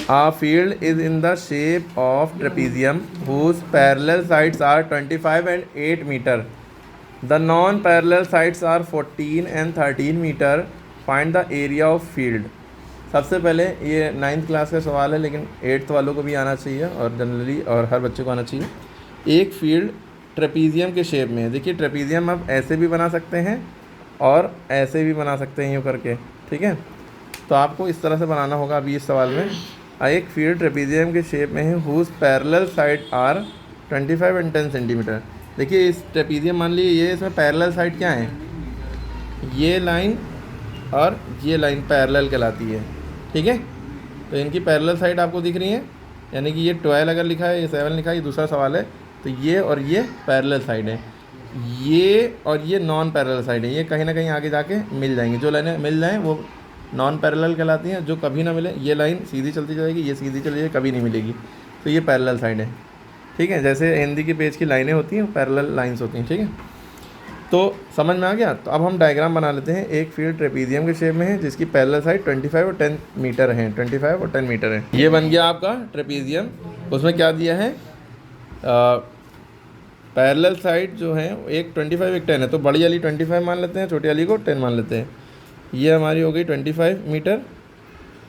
A field is in the shape of trapezium whose parallel sides are 25 and 8 meter. The non-parallel sides are 14 and 13 meter. Find the area of field. सबसे पहले ये 9th class का सवाल है, लेकिन 8th वालों को भी आना चाहिए और जनरली और हर बच्चे को आना चाहिए। एक फील्ड ट्रेपीजियम के शेप में है। देखिए ट्रेपीजियम आप ऐसे भी बना सकते हैं और ऐसे भी बना सकते हैं यूँ करके, ठीक है। तो आपको इस तरह से बनाना होगा अभी इस सवाल में। एक फील्ड ट्रेपीजियम के शेप में है whose parallel side are 25 and 10 centimeter. देखिए इस ट्रेपीजियम मान लीजिए ये इसमें पैरेलल साइड क्या है, ये लाइन और ये लाइन पैरेलल कहलाती है, ठीक है। तो इनकी पैरेलल साइड आपको दिख रही है, यानी कि ये 12 अगर लिखा है, ये 7 लिखा है, ये दूसरा सवाल है। तो ये और ये पैरेलल साइड है, ये और ये नॉन पैरेलल साइड है। ये कहीं ना कहीं आगे जाके मिल जाएंगी, जो लाइनें मिल जाएँ वो नॉन पैरेलल कहलाती हैं। जो कभी ना मिले, ये लाइन सीधी चलती जाएगी, ये सीधी चली जाएगी, कभी नहीं मिलेगी, तो ये पैरेलल साइड है, ठीक है। जैसे हिंदी के पेज की लाइनें होती हैं, पैरेलल लाइंस होती हैं, ठीक है। तो समझ में आ गया। तो अब हम डायग्राम बना लेते हैं। एक फील्ड ट्रेपीजियम के शेप में है जिसकी पैरेलल साइड 25 और 10 मीटर है, 25 और 10 मीटर है। ये बन गया आपका ट्रेपीजियम। उसमें क्या दिया है, पैरेलल साइड जो है एक 25 एक 10 है, तो बड़ी वाली 25 मान लेते हैं, छोटी वाली को 10 मान लेते हैं। ये हमारी हो गई 25 मीटर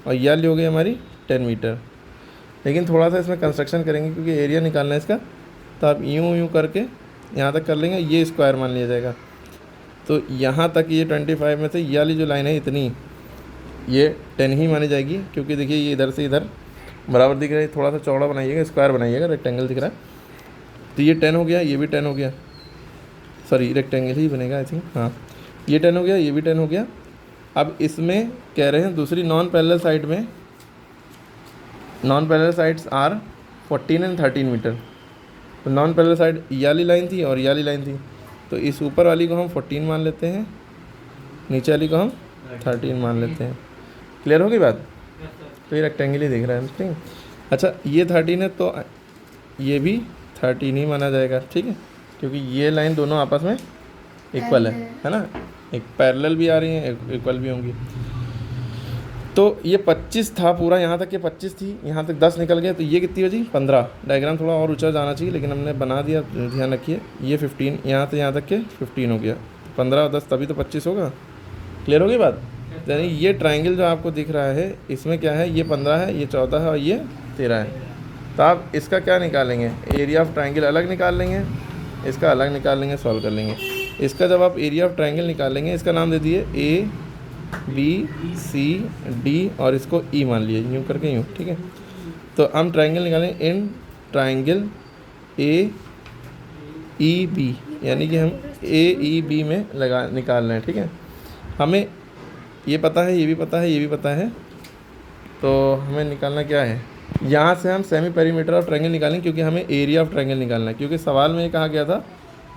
और ये वाली हो गई हमारी 10 मीटर। लेकिन थोड़ा सा इसमें कंस्ट्रक्शन करेंगे क्योंकि एरिया निकालना है इसका। तो आप यूँ करके यहाँ तक कर लेंगे, ये स्क्वायर मान लिया जाएगा। तो यहाँ तक ये 25 में से ये वाली जो लाइन है इतनी, ये 10 ही मानी जाएगी, क्योंकि देखिए ये इधर से इधर बराबर दिख रहा है। थोड़ा सा चौड़ा बनाइएगा, स्क्वायर बनाइएगा, रेक्टेंगल दिख रहा है। तो ये 10 हो गया, ये भी 10 हो गया, सॉरी रेक्टेंगल ही बनेगा आई थिंक, हाँ। ये 10 हो गया, ये भी 10 हो गया। अब इसमें कह रहे हैं दूसरी नॉन पैरेलल साइड में, non parallel sides are 14 and 13 meter. तो नॉन पैरेलल साइड ये वाली लाइन थी और ये वाली लाइन थी, तो इस ऊपर वाली को हम 14 मान लेते हैं, नीचे वाली को हम 13 मान लेते हैं। क्लियर होगी बात। तो ये रेक्टेंगल ही दिख रहा है, ठीक है। अच्छा ये 13 है तो ये भी 13 ही माना जाएगा, ठीक है, क्योंकि ये लाइन दोनों आपस में इक्वल है ना। एक पैरेलल भी आ रही है, एक इक्वल भी होंगी। तो ये 25 था पूरा, यहाँ तक के 25 थी, यहाँ तक 10 निकल गए, तो ये कितनी हो जी 15। डायग्राम थोड़ा और ऊंचा जाना चाहिए, लेकिन हमने बना दिया, ध्यान रखिए। ये 15 यहाँ से यहाँ तक के 15 हो गया, 15 और 10 तभी तो 25 होगा। क्लियर होगी बात। यानी ये ट्राइंगल जो आपको दिख रहा है इसमें क्या है, ये 15 है, ये 14 है और ये 13 है। तो आप इसका क्या निकालेंगे, एरिया ऑफ ट्राइंगल अलग निकाल लेंगे, इसका अलग निकाल लेंगे, सॉल्व कर लेंगे। इसका जब आप एरिया ऑफ ट्राइंगल निकालेंगे, इसका नाम दे दिए ए बी सी डी और इसको ई मान लिए, यूँ करके यूँ, ठीक है। तो हम ट्राइंगल निकालें in triangle A E B, यानी कि हम ए ई बी में निकाल रहे हैं, ठीक है। हमें ये पता है, ये भी पता है, ये भी पता है, तो हमें निकालना क्या है, यहाँ से हम सेमी पेरीमीटर ऑफ ट्राइंगल निकालें, क्योंकि हमें एरिया ऑफ ट्राइंगल निकालना है। क्योंकि सवाल में ये कहा गया था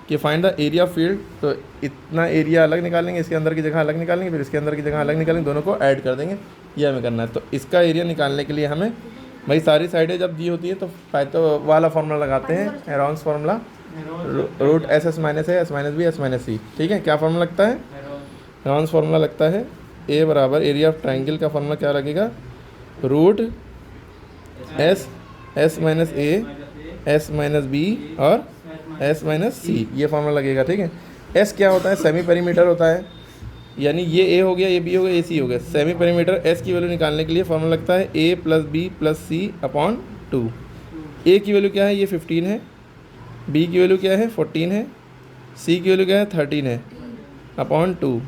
कि find the area of field, तो इतना एरिया अलग निकालेंगे, इसके अंदर की जगह अलग निकालेंगे, फिर इसके अंदर की जगह अलग निकालेंगे, दोनों को ऐड कर देंगे, ये हमें करना है। तो इसका एरिया निकालने के लिए हमें भाई सारी साइडें जब दी होती है तो वाला फार्मूला लगाते हैं, Heron's formula, root S S minus है, S minus B, S minus C, ठीक है। क्या फार्मूला लगता है, हेरोन्स फार्मूला लगता है ए बराबर एरिया ऑफ ट्राइंगल का फार्मूला क्या लगेगा, रूट एस माइनस ए, एस माइनस बी और एस माइनस सी, ये फार्मूला लगेगा, ठीक है। एस क्या होता है, सेमी पेरीमीटर होता है, यानी ये ए हो गया, ये बी हो गया, ये सी हो गया। सेमी पेरीमीटर एस की वैल्यू निकालने के लिए फार्मूला लगता है ए प्लस बी प्लस सी अपॉन 2। ए की वैल्यू क्या है, ये 15 है, बी की वैल्यू क्या है 14 है, सी की वैल्यू क्या है 13 है, अपॉन 2।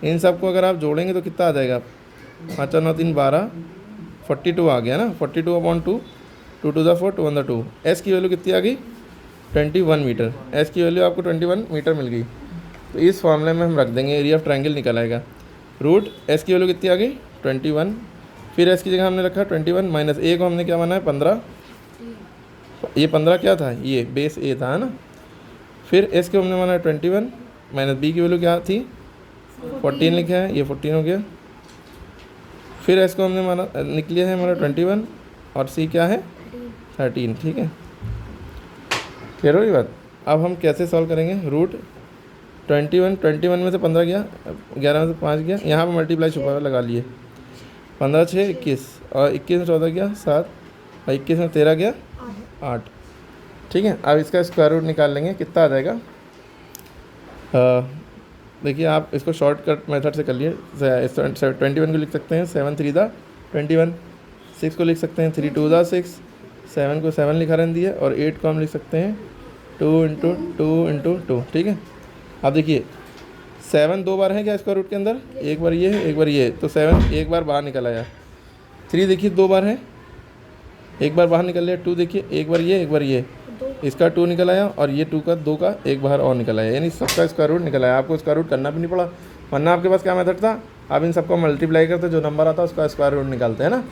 इन सबको अगर आप जोड़ेंगे तो कितना आ जाएगा, 5 9 3 12, 42 आ गया ना, 42 अपॉन 2, 2 2 द 4, 2 1 द 2। एस की वैल्यू कितनी आ गई 21 मीटर। एस की वैल्यू आपको 21 मीटर मिल गई। तो इस फॉर्मूले में हम रख देंगे, एरिया ऑफ ट्राइंगल निकल आएगा। रूट एस की वैल्यू कितनी आ गई 21, फिर एस की जगह हमने रखा 21 माइनस ए को हमने क्या माना है 15, ये 15 क्या था, ये बेस ए था, है ना। फिर एस को हमने माना 21 माइनस बी की वैल्यू क्या थी 14 लिखा है, ये 14 हो गया। फिर एस को हमने माना निकलिया है हमारा 21 और सी क्या है 13, ठीक है। क्लियर होगी बात। अब हम कैसे सॉल्व करेंगे, रूट 21 में से 15 गया, 11 में से 5 गया, यहाँ पर मल्टीप्लाई छुपा हुआ लगा लिए, 15 6 21 और 21 में 14 गया 7 और 21 में 13 गया 8। ठीक है, अब इसका स्क्वायर रूट निकाल लेंगे, कितना आ जाएगा। देखिए आप इसको शॉर्टकट मेथड से कर लिए। 21 को लिख सकते हैं 7 3 दा 21, 6 को लिख सकते हैं 3 2 दा 6, 7 को 7 लिखा रहने दिया और 8 को हम लिख सकते हैं 2 इंटू 2 इंटू 2। ठीक है, अब देखिए 7 2 बार है क्या स्क्वायर रूट के अंदर, एक बार ये है एक बार ये है, तो 7 एक बार बाहर निकल आया। 3 देखिए 2 बार है, एक बार बाहर निकल आया। 2 देखिए एक बार ये एक बार ये, इसका 2 निकल आया और ये 2 का 2 का एक बार और निकल आया, यानी सबका स्क्वायर रूट निकल आया। आपको स्क्वायर रूट करना भी नहीं पड़ा, वरना आपके पास क्या मेथड था, आप इन सबको मल्टीप्लाई करते, जो नंबर आता है उसका स्क्वायर रूट निकालते हैं ना,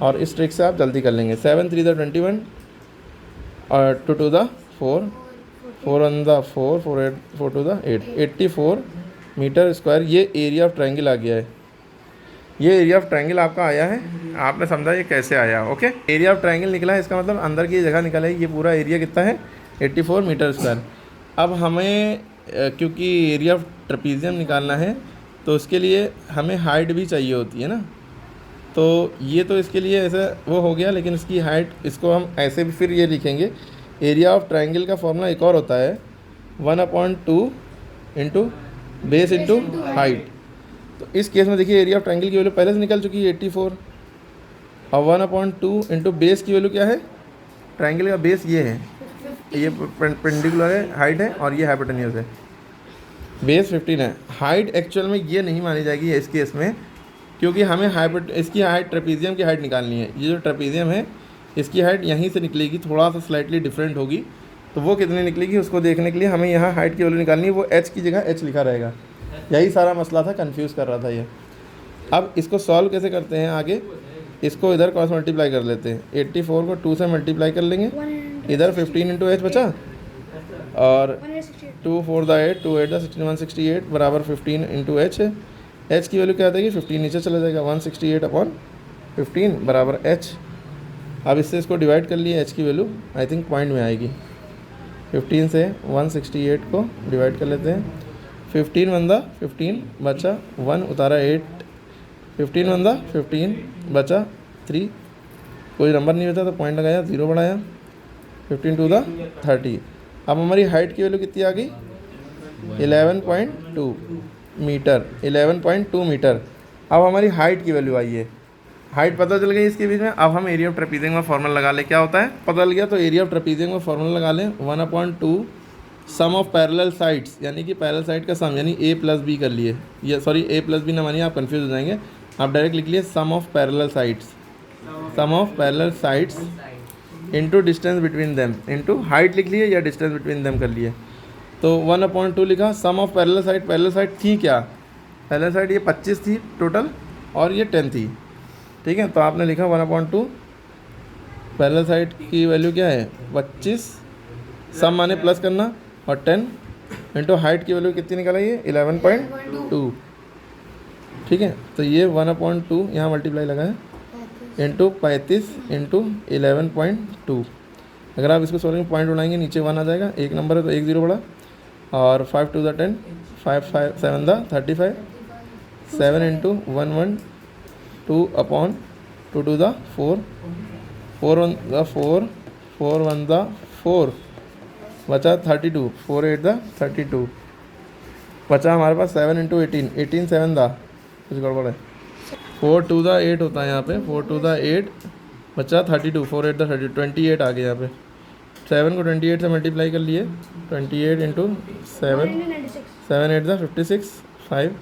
और इस ट्रिक से आप जल्दी कर लेंगे। 7 3 दा 21 और 2 2 दा 4, 4 1 दा 4, 4 2 दा 8, 84 मीटर स्क्वायर ये एरिया ऑफ ट्रायंगल आ गया है। ये एरिया ऑफ ट्रायंगल आपका आया है, आपने समझा ये कैसे आया। ओके, एरिया ऑफ ट्रायंगल निकला है, इसका मतलब अंदर की जगह निकला है। ये पूरा एरिया कितना है 84 मीटर स्क्वायर। अब हमें क्योंकि एरिया ऑफ ट्रेपीजियम निकालना है तो उसके लिए हमें हाइट भी चाहिए होती है ना, तो ये तो इसके लिए ऐसा वो हो गया, लेकिन इसकी हाइट, इसको हम ऐसे भी फिर ये लिखेंगे। एरिया ऑफ ट्रायंगल का फॉर्मूला एक और होता है 1/2 इंटू बेस इंटू हाइट। तो इस केस में देखिए एरिया ऑफ ट्रायंगल की वैल्यू पहले से निकल चुकी है 84, और 1/2 इंटू बेस की वैल्यू क्या है, ट्रायंगल का बेस ये है, ये पेंडिकुलर है, हाइट है, और ये हाइपोटेन्यूज है। बेस 15 है। हाइट एक्चुअल में ये नहीं मानी जाएगी इस केस में, क्योंकि हमें इसकी हाइट ट्रेपीजियम की हाइट निकालनी है। ये जो ट्रेपीजियम है इसकी हाइट यहीं से निकलेगी, थोड़ा सा स्लाइटली डिफरेंट होगी, तो वो कितनी निकलेगी उसको देखने के लिए हमें यहाँ हाइट की वैल्यू निकालनी है। वो एच की जगह एच लिखा रहेगा, यही सारा मसला था, कंफ्यूज कर रहा था ये। अब इसको सॉल्व कैसे करते हैं आगे, इसको इधर क्रॉस मल्टीप्लाई कर लेते हैं। 84 को 2 से मल्टीप्लाई कर लेंगे, इधर 15 इंटू एच बचा, और 2 4 दा 8, 2 8 दा 16, 168 बराबर 15 इंटू एच है। एच की वैल्यू क्या आ जाएगी, 15 नीचे चला जाएगा, 168/15 बराबर एच। अब इससे इसको डिवाइड कर लिए, एच की वैल्यू आई थिंक पॉइंट में आएगी। 15 से 168 को डिवाइड कर लेते हैं। 15 1 दा 15 बचा 1 उतारा 8, 15 1 दा 15 बचा 3, कोई नंबर नहीं बचा तो पॉइंट लगाया, 0 बढ़ाया, 15 2 दा 30। अब हमारी हाइट की वैल्यू कितनी आ गई 11.2 मीटर, 11.2 मीटर। अब हमारी हाइट की वैल्यू आई है, हाइट पता चल गई इसके बीच में। अब हम एरिया ऑफ ट्रेपीजियम का फॉर्मूला लगा लें, क्या होता है पता चल गया, तो एरिया ऑफ ट्रेपीजियम का फॉर्मूला लगा लें 1/2 सम ऑफ पैरेलल साइड्स, यानी कि पैरेलल साइड का सम, यानी a प्लस बी कर लिए, ये सॉरी a प्लस बी ना मानिए, आप कंफ्यूज हो जाएंगे, आप डायरेक्ट लिख लिए sum of parallel sides, sum of parallel sides into distance between them, into height लिख लिए या डिस्टेंस बिटवीन देम कर लिए। तो 1/2 लिखा, सम ऑफ पैरेलल साइड थी क्या, पैरेलल साइड ये 25 थी टोटल और ये 10 थी। ठीक है, तो आपने लिखा 1/2 पैरेलल साइड की वैल्यू क्या है 25, सम माने प्लस करना, और 10 इंटू हाइट की वैल्यू कितनी निकल आई है 11.2। ठीक है, तो ये 1/2 यहाँ मल्टीप्लाई लगा है इंटू 35 इंटू 11.2। अगर आप इसको सॉल्व पॉइंट उड़ाएंगे नीचे 1 आ जाएगा, एक नंबर है तो 1 0 बढ़ा, और 5 2 दा 10, 5 7 दा 35, 7 इंटू 1 1 2/2 2 दा 4, 4 1 दा 4, 4 1 दा 4 बचा 32, 4 8 दा 32 बचा हमारे पास 7 इंटू 18, 18 7 दा कुछ गड़बड़ है, 4 2 दा 8 होता है यहाँ पे, 4 2 दा 8 बचा 32, 4 8 दा 30, 28 आ गया यहाँ पे। 7 को 28 से मल्टीप्लाई कर लिए, 28 इंटू 7, 7 8 दा 56, 5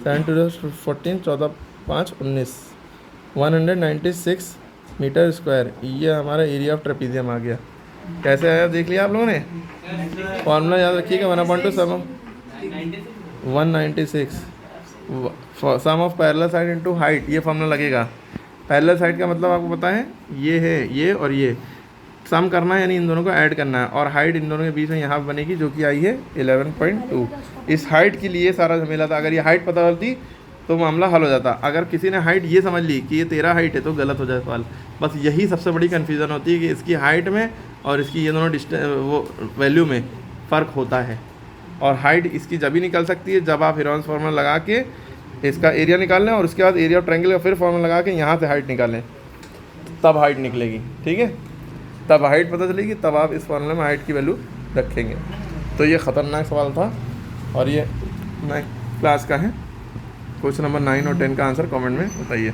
7 2 दा 14, 14 5 19, 196 मीटर स्क्वायर। ये हमारा एरिया ऑफ ट्रेपीजियम आ गया। कैसे आया देख लिया आप लोगों ने, फॉर्मूला याद रखिएगा 1/2 sum of 196 sum of parallel side into height, ये फॉर्मूला लगेगा। पैरेलल साइड का मतलब आपको पता है ये है, ये और ये सम करना है, यानी इन दोनों को ऐड करना है, और हाइट इन दोनों के बीच में यहाँ बनेगी जो कि आई है 11.2। इस हाइट के लिए सारा झमेला था, अगर ये हाइट पता होती तो मामला हल हो जाता। अगर किसी ने हाइट ये समझ ली कि ये 13 हाइट है तो गलत हो जाए सवाल। बस यही सबसे बड़ी कन्फ्यूज़न होती है कि इसकी हाइट में और इसकी ये दोनों वो वैल्यू में फ़र्क होता है, और हाइट इसकी जब ही निकल सकती है जब आप हेरोन्स फार्मूला लगा के इसका एरिया निकाल लें और उसके बाद एरिया ऑफ ट्रायंगल का फिर फॉर्मूला लगा के यहाँ से हाइट निकालें, तब हाइट निकलेगी। ठीक है, तब हाइट पता चलेगी, तब आप इस फॉर्मूले में हाइट की वैल्यू रखेंगे। तो ये ख़तरनाक सवाल था और ये 9 क्लास का है। क्वेश्चन नंबर 9 और 10 का आंसर कमेंट में बताइए।